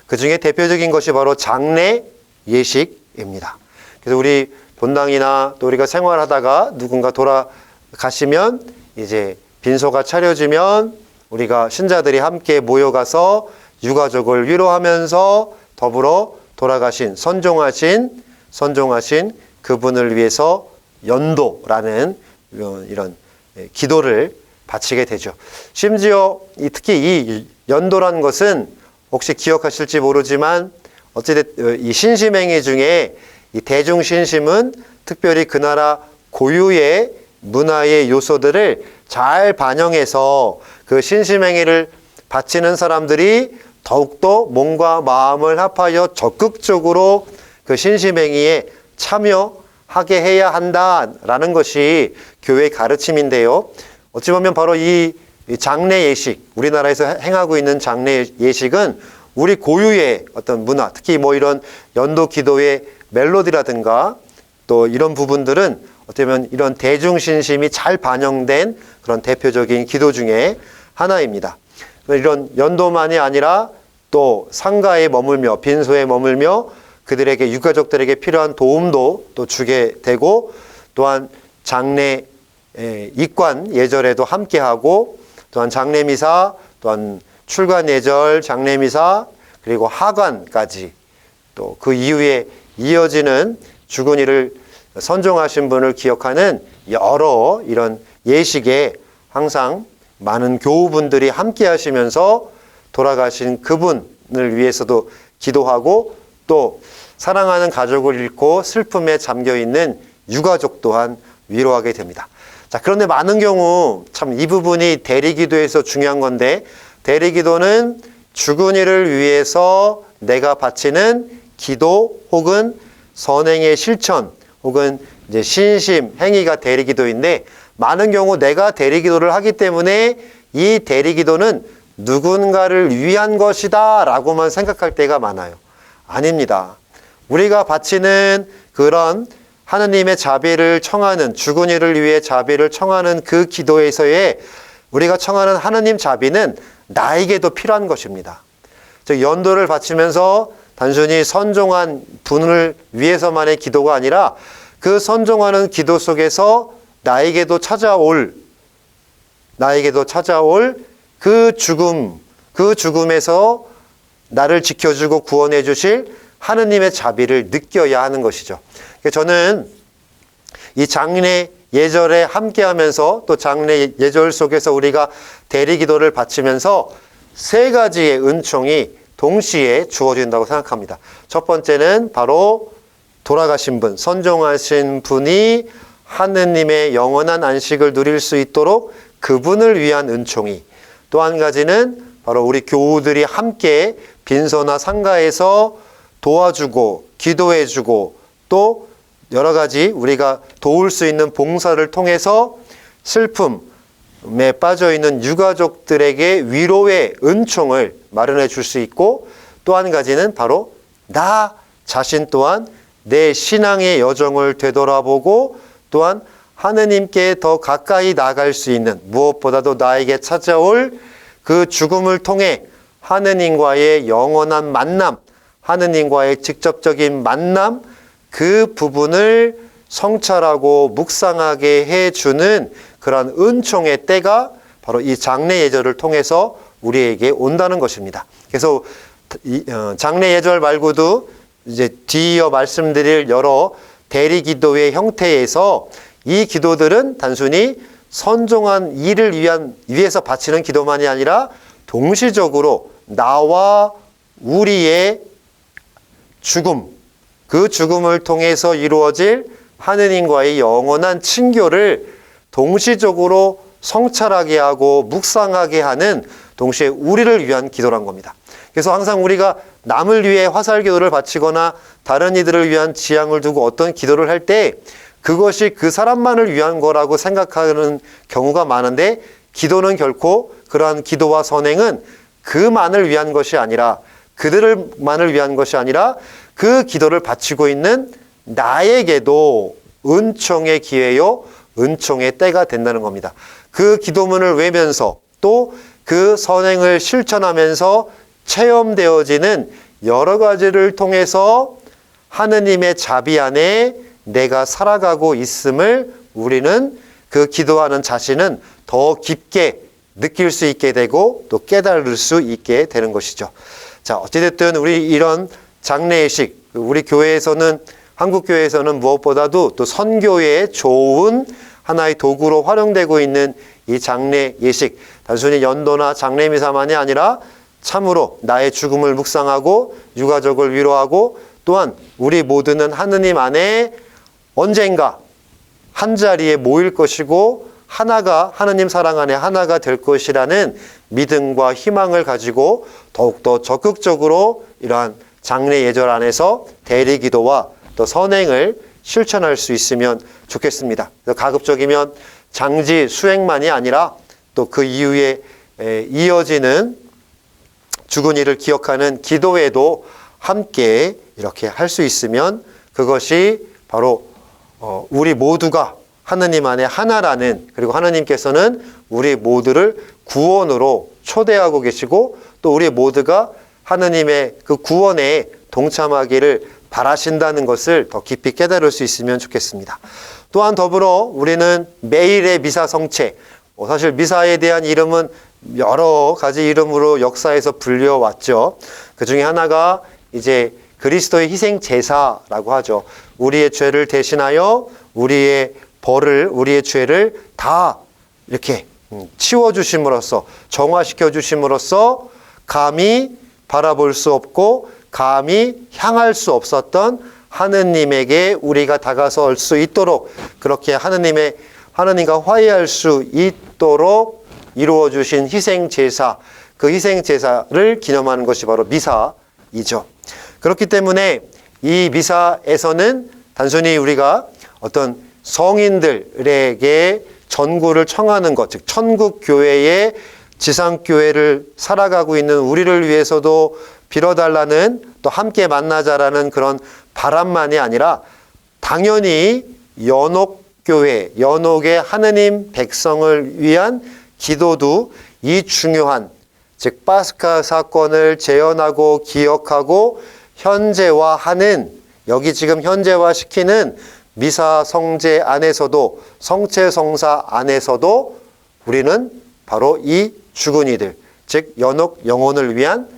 그 중에 대표적인 것이 바로 장례 예식입니다. 그래서 우리 본당이나 또 우리가 생활하다가 누군가 돌아가시면 이제 빈소가 차려지면 우리가 신자들이 함께 모여가서 유가족을 위로하면서 더불어 돌아가신 선종하신 그분을 위해서 연도라는 이런 기도를 바치게 되죠. 심지어 특히 이 연도란 것은 혹시 기억하실지 모르지만 어찌됐든 이 신심행위 중에 이 대중신심은 특별히 그 나라 고유의 문화의 요소들을 잘 반영해서 그 신심행위를 바치는 사람들이 더욱더 몸과 마음을 합하여 적극적으로 그 신심행위에 참여하게 해야 한다라는 것이 교회의 가르침인데요. 어찌 보면 바로 이 장례 예식, 우리나라에서 행하고 있는 장례 예식은 우리 고유의 어떤 문화, 특히 뭐 이런 연도 기도의 멜로디라든가 또 이런 부분들은 어떻게 보면 이런 대중신심이 잘 반영된 그런 대표적인 기도 중에 하나입니다. 이런 연도만이 아니라 또 상가에 머물며 빈소에 머물며 그들에게 유가족들에게 필요한 도움도 또 주게 되고 또한 장례 입관 예절에도 함께하고 또한 장례미사 또한 출관 예절 장례미사 그리고 하관까지 또 그 이후에 이어지는 죽은 이를 선종하신 분을 기억하는 여러 이런 예식에 항상 많은 교우분들이 함께 하시면서 돌아가신 그분을 위해서도 기도하고 또 사랑하는 가족을 잃고 슬픔에 잠겨 있는 유가족 또한 위로하게 됩니다. 자, 그런데 많은 경우 참 이 부분이 대리기도에서 중요한 건데 대리기도는 죽은 이를 위해서 내가 바치는 기도 혹은 선행의 실천 혹은 이제 신심 행위가 대리기도인데 많은 경우 내가 대리기도를 하기 때문에 이 대리기도는 누군가를 위한 것이다 라고만 생각할 때가 많아요. 아닙니다. 우리가 바치는 그런 하느님의 자비를 청하는 죽은 이를 위해 자비를 청하는 그 기도에서의 우리가 청하는 하느님 자비는 나에게도 필요한 것입니다. 즉 연도를 바치면서 단순히 선종한 분을 위해서만의 기도가 아니라 그 선종하는 기도 속에서 나에게도 찾아올 그 죽음에서 나를 지켜주고 구원해 주실 하느님의 자비를 느껴야 하는 것이죠. 저는 이 장례 예절에 함께하면서 또 장례 예절 속에서 우리가 대리기도를 바치면서 세 가지의 은총이 동시에 주어진다고 생각합니다. 첫 번째는 바로 돌아가신 분, 선종하신 분이 하느님의 영원한 안식을 누릴 수 있도록 그분을 위한 은총이, 또 한 가지는 바로 우리 교우들이 함께 빈소나 상가에서 도와주고 기도해주고 또 여러 가지 우리가 도울 수 있는 봉사를 통해서 슬픔에 빠져있는 유가족들에게 위로의 은총을 마련해 줄 수 있고, 또 한 가지는 바로 나 자신 또한 내 신앙의 여정을 되돌아보고 또한 하느님께 더 가까이 나갈 수 있는, 무엇보다도 나에게 찾아올 그 죽음을 통해 하느님과의 영원한 만남, 하느님과의 직접적인 만남, 그 부분을 성찰하고 묵상하게 해주는 그런 은총의 때가 바로 이 장례 예절을 통해서 우리에게 온다는 것입니다. 그래서 장례 예절 말고도 이제 뒤이어 말씀드릴 여러 대리 기도의 형태에서 이 기도들은 단순히 선종한 이를 위해서 바치는 기도만이 아니라 동시적으로 나와 우리의 죽음, 그 죽음을 통해서 이루어질 하느님과의 영원한 친교를 동시적으로 성찰하게 하고 묵상하게 하는, 동시에 우리를 위한 기도란 겁니다. 그래서 항상 우리가 남을 위해 화살 기도를 바치거나 다른 이들을 위한 지향을 두고 어떤 기도를 할 때 그것이 그 사람만을 위한 거라고 생각하는 경우가 많은데, 기도는 결코 그러한 기도와 선행은 그만을 위한 것이 아니라, 그들만을 위한 것이 아니라 그 기도를 바치고 있는 나에게도 은총의 기회요, 은총의 때가 된다는 겁니다. 그 기도문을 외면서 또 그 선행을 실천하면서 체험되어지는 여러 가지를 통해서 하느님의 자비 안에 내가 살아가고 있음을 우리는, 그 기도하는 자신은 더 깊게 느낄 수 있게 되고 또 깨달을 수 있게 되는 것이죠. 자, 어찌됐든 우리 이런 장례식, 우리 교회에서는, 한국 교회에서는 무엇보다도 또 선교에 좋은 하나의 도구로 활용되고 있는 이 장례 예식, 단순히 연도나 장례 미사만이 아니라 참으로 나의 죽음을 묵상하고 유가족을 위로하고 또한 우리 모두는 하느님 안에 언젠가 한자리에 모일 것이고 하나가 하느님 사랑 안에 하나가 될 것이라는 믿음과 희망을 가지고 더욱더 적극적으로 이러한 장례 예절 안에서 대리기도와 또 선행을 실천할 수 있으면 좋겠습니다. 가급적이면 장지 수행만이 아니라 또 그 이후에 이어지는 죽은 이를 기억하는 기도에도 함께 이렇게 할 수 있으면 그것이 바로 우리 모두가 하느님 안에 하나라는, 그리고 하느님께서는 우리 모두를 구원으로 초대하고 계시고 또 우리 모두가 하느님의 그 구원에 동참하기를 바라신다는 것을 더 깊이 깨달을 수 있으면 좋겠습니다. 또한 더불어 우리는 매일의 미사 성체, 사실 미사에 대한 이름은 여러 가지 이름으로 역사에서 불려왔죠. 그 중에 하나가 이제 그리스도의 희생 제사라고 하죠. 우리의 죄를 대신하여 우리의 벌을, 우리의 죄를 다 이렇게 치워주심으로써, 정화시켜 주심으로써 감히 바라볼 수 없고 감히 향할 수 없었던 하느님에게 우리가 다가설 수 있도록, 그렇게 하느님과 화해할 수 있도록 이루어 주신 희생 제사, 그 희생 제사를 기념하는 것이 바로 미사이죠. 그렇기 때문에 이 미사에서는 단순히 우리가 어떤 성인들에게 전구를 청하는 것, 즉 천국 교회의 지상교회를 살아가고 있는 우리를 위해서도 빌어달라는, 또 함께 만나자라는 그런 바람만이 아니라 당연히 연옥교회, 연옥의 하느님 백성을 위한 기도도 이 중요한, 즉 파스카 사건을 재현하고 기억하고 현재화하는, 여기 지금 현재화시키는 미사 성제 안에서도, 성체 성사 안에서도 우리는 바로 이 죽은 이들, 즉 연옥 영혼을 위한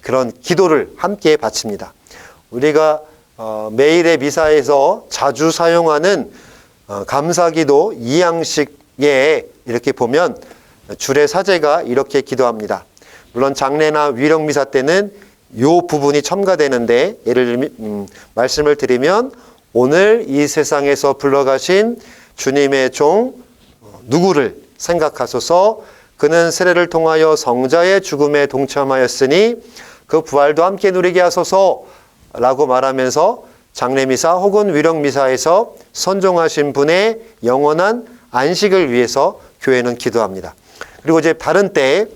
그런 기도를 함께 바칩니다. 우리가 매일의 미사에서 자주 사용하는 감사기도 이양식에 이렇게 보면 주례 사제가 이렇게 기도합니다. 물론 장례나 위령미사 때는 이 부분이 첨가되는데, 예를 들면 말씀을 드리면 오늘 이 세상에서 불러가신 주님의 종 누구를 생각하소서. 그는 세례를 통하여 성자의 죽음에 동참하였으니 그 부활도 함께 누리게 하소서 라고 말하면서 장례미사 혹은 위령미사에서 선종하신 분의 영원한 안식을 위해서 교회는 기도합니다. 그리고 이제 다른 때,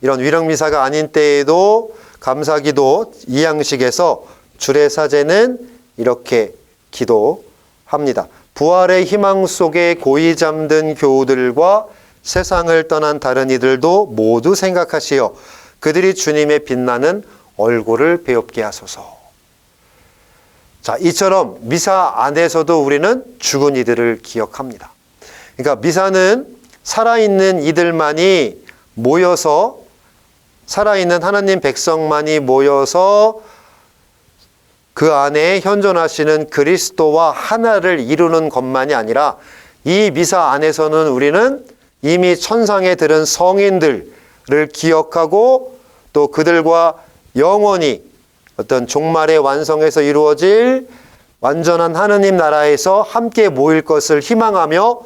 이런 위령미사가 아닌 때에도 감사기도 이양식에서 주례사제는 이렇게 기도합니다. 부활의 희망 속에 고이 잠든 교우들과 세상을 떠난 다른 이들도 모두 생각하시어 그들이 주님의 빛나는 얼굴을 배웁게 하소서. 자, 이처럼 미사 안에서도 우리는 죽은 이들을 기억합니다. 그러니까 미사는 살아있는 이들만이 모여서, 살아있는 하나님 백성만이 모여서 그 안에 현존하시는 그리스도와 하나를 이루는 것만이 아니라, 이 미사 안에서는 우리는 이미 천상에 들은 성인들을 기억하고 또 그들과 영원히 어떤 종말의 완성에서 이루어질 완전한 하느님 나라에서 함께 모일 것을 희망하며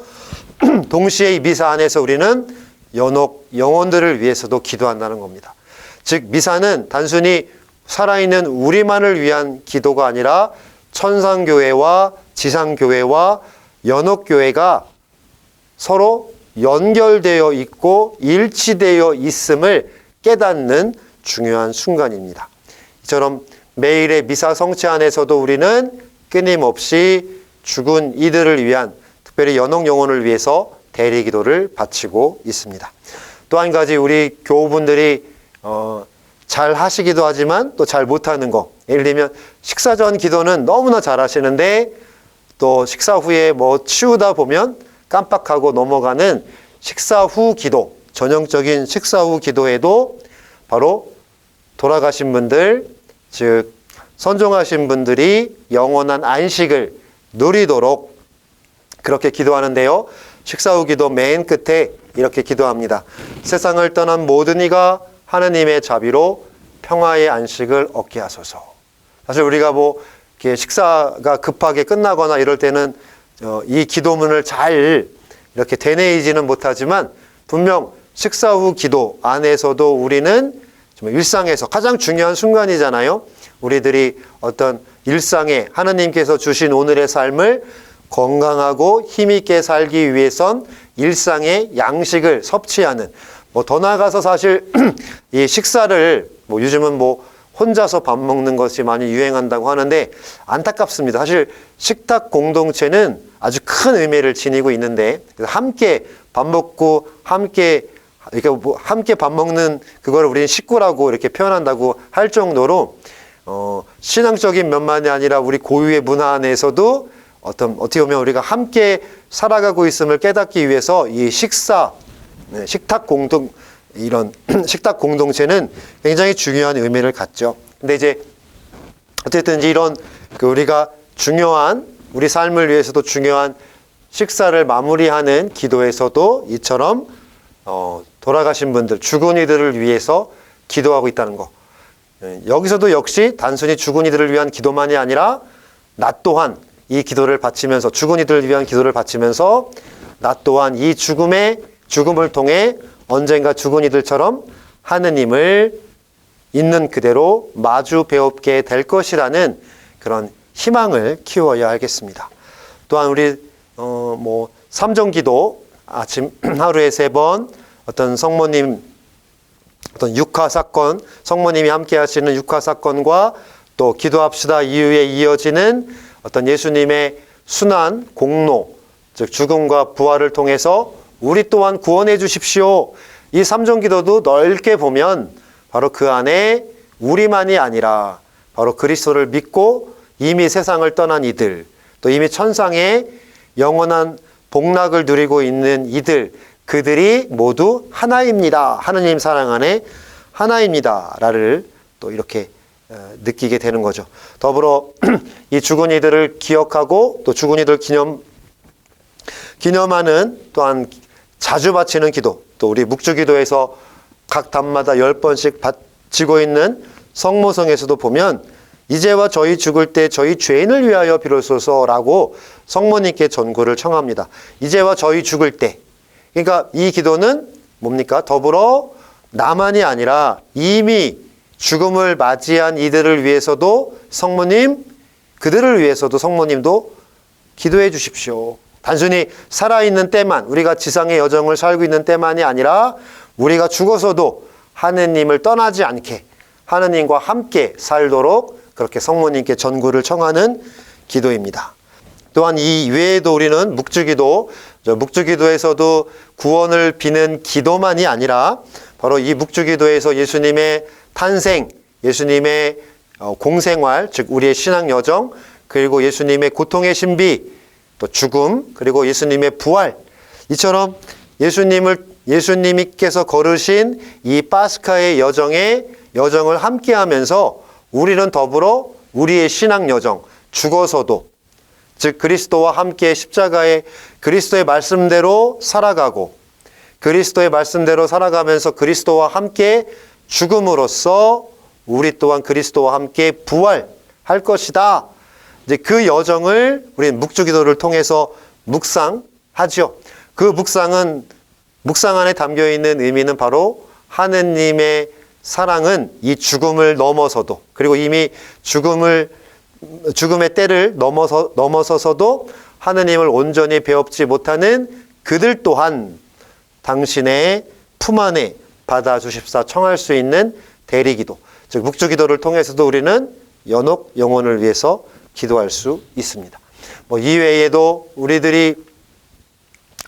동시에 이 미사 안에서 우리는 연옥 영혼들을 위해서도 기도한다는 겁니다. 즉 미사는 단순히 살아있는 우리만을 위한 기도가 아니라 천상교회와 지상교회와 연옥교회가 서로 연결되어 있고 일치되어 있음을 깨닫는 중요한 순간입니다. 이처럼 매일의 미사 성체 안에서도 우리는 끊임없이 죽은 이들을 위한, 특별히 연옥 영혼을 위해서 대리기도를 바치고 있습니다. 또 한 가지, 우리 교우분들이 잘 하시기도 하지만 또 잘 못하는 거, 예를 들면 식사 전 기도는 너무나 잘 하시는데 또 식사 후에 뭐 치우다 보면 깜빡하고 넘어가는 식사 후 기도, 전형적인 식사 후 기도에도 바로 돌아가신 분들, 즉 선종하신 분들이 영원한 안식을 누리도록 그렇게 기도하는데요. 식사 후 기도 맨 끝에 이렇게 기도합니다. 세상을 떠난 모든 이가 하느님의 자비로 평화의 안식을 얻게 하소서. 사실 우리가 뭐 이렇게 식사가 급하게 끝나거나 이럴 때는 이 기도문을 잘 이렇게 되뇌이지는 못하지만 분명 식사 후 기도 안에서도 우리는 정말 일상에서 가장 중요한 순간이잖아요. 우리들이 어떤 일상에 하느님께서 주신 오늘의 삶을 건강하고 힘있게 살기 위해선 일상의 양식을 섭취하는, 뭐 더 나아가서 사실 이 식사를 뭐 요즘은 뭐 혼자서 밥 먹는 것이 많이 유행한다고 하는데 안타깝습니다. 사실 식탁 공동체는 아주 큰 의미를 지니고 있는데 함께 밥 먹고 함께 이렇게 뭐 함께 밥 먹는 그걸 우리는 식구라고 이렇게 표현한다고 할 정도로 신앙적인 면만이 아니라 우리 고유의 문화 안에서도 어떻게 보면 우리가 함께 살아가고 있음을 깨닫기 위해서 이 식탁 공동체는 굉장히 중요한 의미를 갖죠. 근데 이제 어쨌든 이런 우리가 중요한 우리 삶을 위해서도 중요한 식사를 마무리하는 기도에서도 이처럼 돌아가신 분들, 죽은 이들을 위해서 기도하고 있다는 거. 여기서도 역시 단순히 죽은 이들을 위한 기도만이 아니라 나 또한 이 기도를 바치면서 죽은 이들을 위한 기도를 바치면서 나 또한 이 죽음을 통해 언젠가 죽은 이들처럼 하느님을 있는 그대로 마주 배웁게 될 것이라는 그런 희망을 키워야 하겠습니다. 또한 우리 삼정기도 아침 하루에 3번 어떤 성모님 어떤 육화사건, 성모님이 함께 하시는 육화사건과 또 기도합시다 이후에 이어지는 어떤 예수님의 순환, 공로, 즉 죽음과 부활을 통해서 우리 또한 구원해 주십시오. 이 삼정기도도 넓게 보면 바로 그 안에 우리만이 아니라 바로 그리스도를 믿고 이미 세상을 떠난 이들, 또 이미 천상의 영원한 복락을 누리고 있는 이들, 그들이 모두 하나입니다. 하느님 사랑 안에 하나입니다. 라를 또 이렇게 느끼게 되는 거죠. 더불어 이 죽은 이들을 기억하고 또 죽은 이들 기념하는 또한 자주 바치는 기도, 또 우리 묵주기도에서 각 단마다 10번씩 바치고 있는 성모성에서도 보면 이제와 저희 죽을 때 저희 죄인을 위하여 비로소서라고 성모님께 전구를 청합니다. 이제와 저희 죽을 때. 그러니까 이 기도는 뭡니까? 더불어 나만이 아니라 이미 죽음을 맞이한 이들을 위해서도 성모님, 그들을 위해서도 성모님도 기도해 주십시오. 단순히 살아있는 때만, 우리가 지상의 여정을 살고 있는 때만이 아니라 우리가 죽어서도 하느님을 떠나지 않게 하느님과 함께 살도록 그렇게 성모님께 전구를 청하는 기도입니다. 또한 이 외에도 우리는 묵주기도에서도 구원을 비는 기도만이 아니라 바로 이 묵주기도에서 예수님의 탄생, 예수님의 공생활, 즉 우리의 신앙 여정, 그리고 예수님의 고통의 신비, 또 죽음, 그리고 예수님의 부활, 이처럼 예수님께서 걸으신 이 파스카의 여정을 함께하면서 우리는 더불어 우리의 신앙 여정, 죽어서도 즉 그리스도와 함께 십자가의 그리스도의 말씀대로 살아가고 그리스도의 말씀대로 살아가면서 그리스도와 함께 죽음으로써 우리 또한 그리스도와 함께 부활할 것이다. 이제 그 여정을 우리는 묵주기도를 통해서 묵상하죠. 그 묵상 안에 담겨 있는 의미는 바로 하느님의 사랑은 이 죽음을 넘어서도, 그리고 이미 죽음의 때를 넘어서서도 하느님을 온전히 배웁지 못하는 그들 또한 당신의 품 안에 받아주십사 청할 수 있는 대리기도, 즉 묵주기도를 통해서도 우리는 연옥 영혼을 위해서 기도할 수 있습니다. 이외에도 우리들이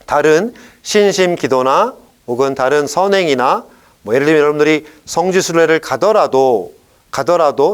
다른 신심 기도나 혹은 다른 선행이나 예를 들면 여러분들이 성지순례를 가더라도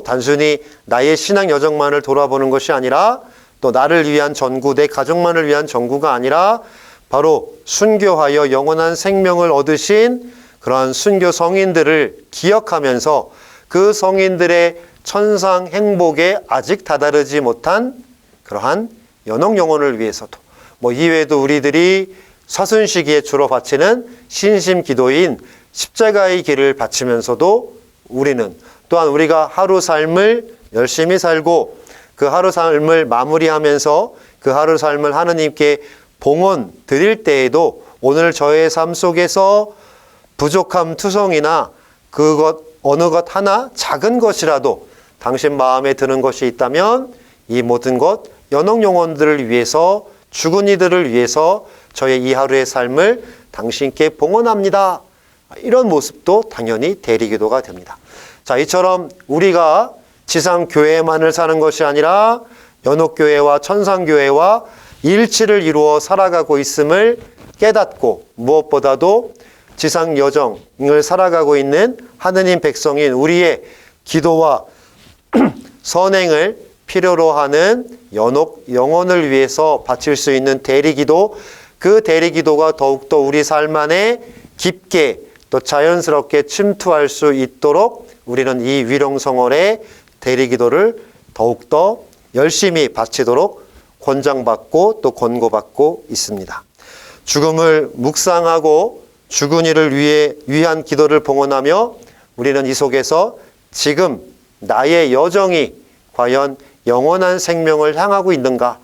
단순히 나의 신앙 여정만을 돌아보는 것이 아니라 또 나를 위한 전구, 내 가족만을 위한 전구가 아니라 바로 순교하여 영원한 생명을 얻으신 그러한 순교 성인들을 기억하면서 그 성인들의 천상 행복에 아직 다다르지 못한 그러한 연옥 영혼을 위해서도 뭐 이외에도 우리들이 서순시기에 주로 바치는 신심 기도인 십자가의 길을 바치면서도 우리는 또한 우리가 하루 삶을 열심히 살고 그 하루 삶을 마무리하면서 그 하루 삶을 하느님께 봉헌 드릴 때에도 오늘 저의 삶 속에서 부족함 투성이나 그것 어느 것 하나 작은 것이라도 당신 마음에 드는 것이 있다면 이 모든 것 연옥 영혼들을 위해서 죽은 이들을 위해서 저의 이 하루의 삶을 당신께 봉헌합니다. 이런 모습도 당연히 대리기도가 됩니다. 자, 이처럼 우리가 지상 교회만을 사는 것이 아니라 연옥교회와 천상교회와 일치를 이루어 살아가고 있음을 깨닫고 무엇보다도 지상 여정을 살아가고 있는 하느님 백성인 우리의 기도와 선행을 필요로 하는 연옥 영혼을 위해서 바칠 수 있는 대리기도, 그 대리기도가 더욱더 우리 삶 안에 깊게 또 자연스럽게 침투할 수 있도록 우리는 이 위령성월의 대리기도를 더욱더 열심히 바치도록 권장받고 또 권고받고 있습니다. 죽음을 묵상하고 죽은 이를 위한 기도를 봉헌하며 우리는 이 속에서 지금 나의 여정이 과연 영원한 생명을 향하고 있는가,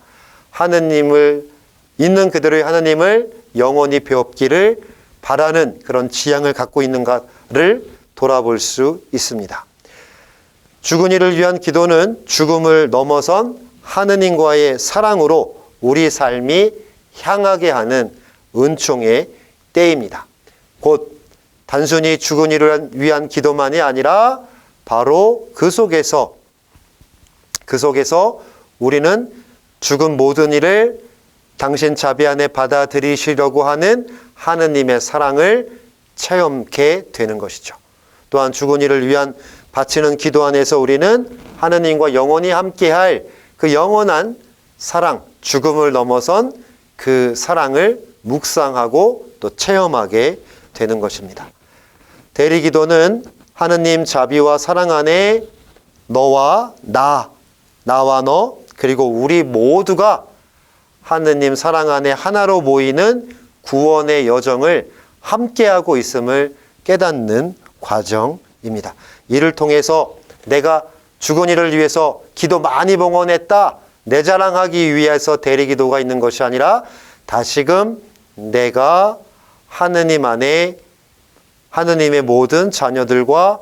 하느님을 있는 그대로의 하느님을 영원히 배웁기를 바라는 그런 지향을 갖고 있는가를 돌아볼 수 있습니다. 죽은 이를 위한 기도는 죽음을 넘어선 하느님과의 사랑으로 우리 삶이 향하게 하는 은총의 때입니다. 곧 단순히 죽은 이를 위한 기도만이 아니라 바로 그 속에서 우리는 죽은 모든 일을 당신 자비 안에 받아들이시려고 하는 하느님의 사랑을 체험케 되는 것이죠. 또한 죽은 이를 위한 바치는 기도 안에서 우리는 하느님과 영원히 함께할 그 영원한 사랑, 죽음을 넘어선 그 사랑을 묵상하고 또 체험하게 되는 것입니다. 대리기도는 하느님 자비와 사랑 안에 너와 나와 너, 그리고 우리 모두가 하느님 사랑 안에 하나로 모이는 구원의 여정을 함께하고 있음을 깨닫는 과정입니다. 이를 통해서 내가 죽은 이를 위해서 기도 많이 봉헌했다, 내 자랑하기 위해서 대리기도가 있는 것이 아니라 다시금 내가 하느님 안에 하느님의 모든 자녀들과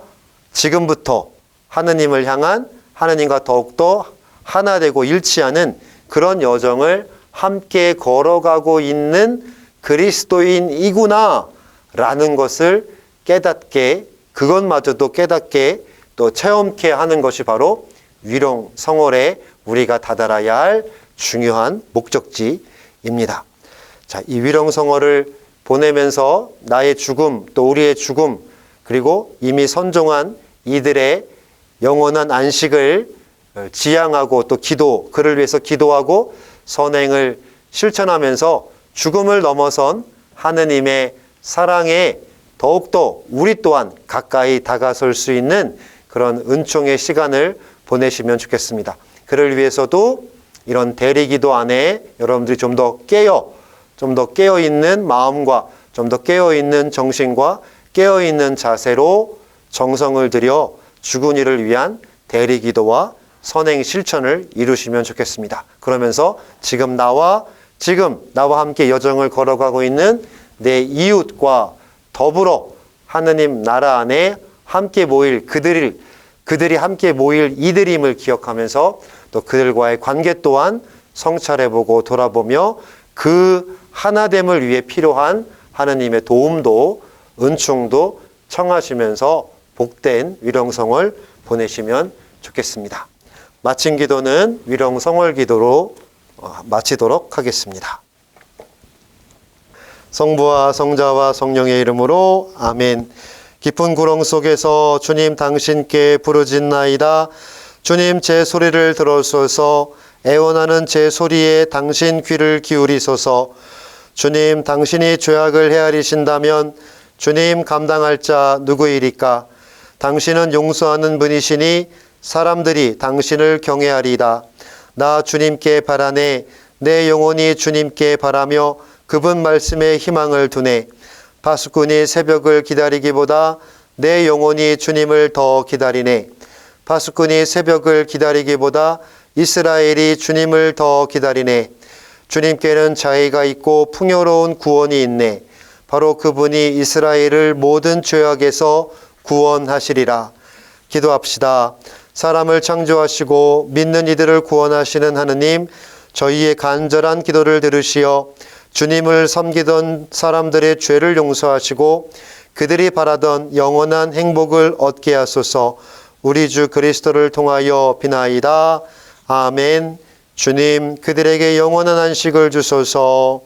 지금부터 하느님을 향한 하느님과 더욱더 하나 되고 일치하는 그런 여정을 함께 걸어가고 있는 그리스도인이구나 라는 것을 깨닫게, 그것마저도 깨닫게 또 체험케 하는 것이 바로 위령성월에 우리가 다다라야 할 중요한 목적지입니다. 자, 이 위령성월을 보내면서 나의 죽음, 또 우리의 죽음, 그리고 이미 선종한 이들의 영원한 안식을 지향하고 또 그를 위해서 기도하고 선행을 실천하면서 죽음을 넘어선 하느님의 사랑에 더욱더 우리 또한 가까이 다가설 수 있는 그런 은총의 시간을 보내시면 좋겠습니다. 그를 위해서도 이런 대리기도 안에 여러분들이 좀 더 깨어있는 마음과 좀 더 깨어있는 정신과 깨어있는 자세로 정성을 들여 죽은 이를 위한 대리기도와 선행 실천을 이루시면 좋겠습니다. 그러면서 지금 나와 함께 여정을 걸어가고 있는 내 이웃과 더불어 하느님 나라 안에 함께 모일 그들이 함께 모일 이들임을 기억하면서 또 그들과의 관계 또한 성찰해보고 돌아보며 그 하나됨을 위해 필요한 하느님의 도움도 은총도 청하시면서 복된 위령성월 보내시면 좋겠습니다. 마친 기도는 위령성월 기도로 마치도록 하겠습니다. 성부와 성자와 성령의 이름으로 아멘. 깊은 구렁 속에서 주님 당신께 부르짖나이다. 주님 제 소리를 들어소서. 애원하는 제 소리에 당신 귀를 기울이소서. 주님 당신이 죄악을 헤아리신다면 주님 감당할 자 누구이리까? 당신은 용서하는 분이시니 사람들이 당신을 경외하리이다. 나 주님께 바라네. 내 영혼이 주님께 바라며 그분 말씀에 희망을 두네. 파수꾼이 새벽을 기다리기보다 내 영혼이 주님을 더 기다리네. 파수꾼이 새벽을 기다리기보다 이스라엘이 주님을 더 기다리네. 주님께는 자애가 있고 풍요로운 구원이 있네. 바로 그분이 이스라엘을 모든 죄악에서 구원하시리라. 기도합시다. 사람을 창조하시고 믿는 이들을 구원하시는 하느님, 저희의 간절한 기도를 들으시어 주님을 섬기던 사람들의 죄를 용서하시고 그들이 바라던 영원한 행복을 얻게 하소서. 우리 주 그리스도를 통하여 비나이다. 아멘. 주님, 그들에게 영원한 안식을 주소서.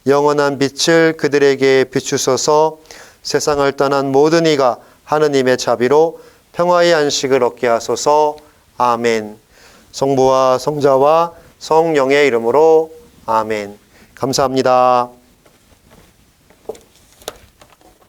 영원한 빛을 그들에게 비추소서. 세상을 떠난 모든 이가 하느님의 자비로 평화의 안식을 얻게 하소서. 아멘. 성부와 성자와 성령의 이름으로 아멘. 감사합니다.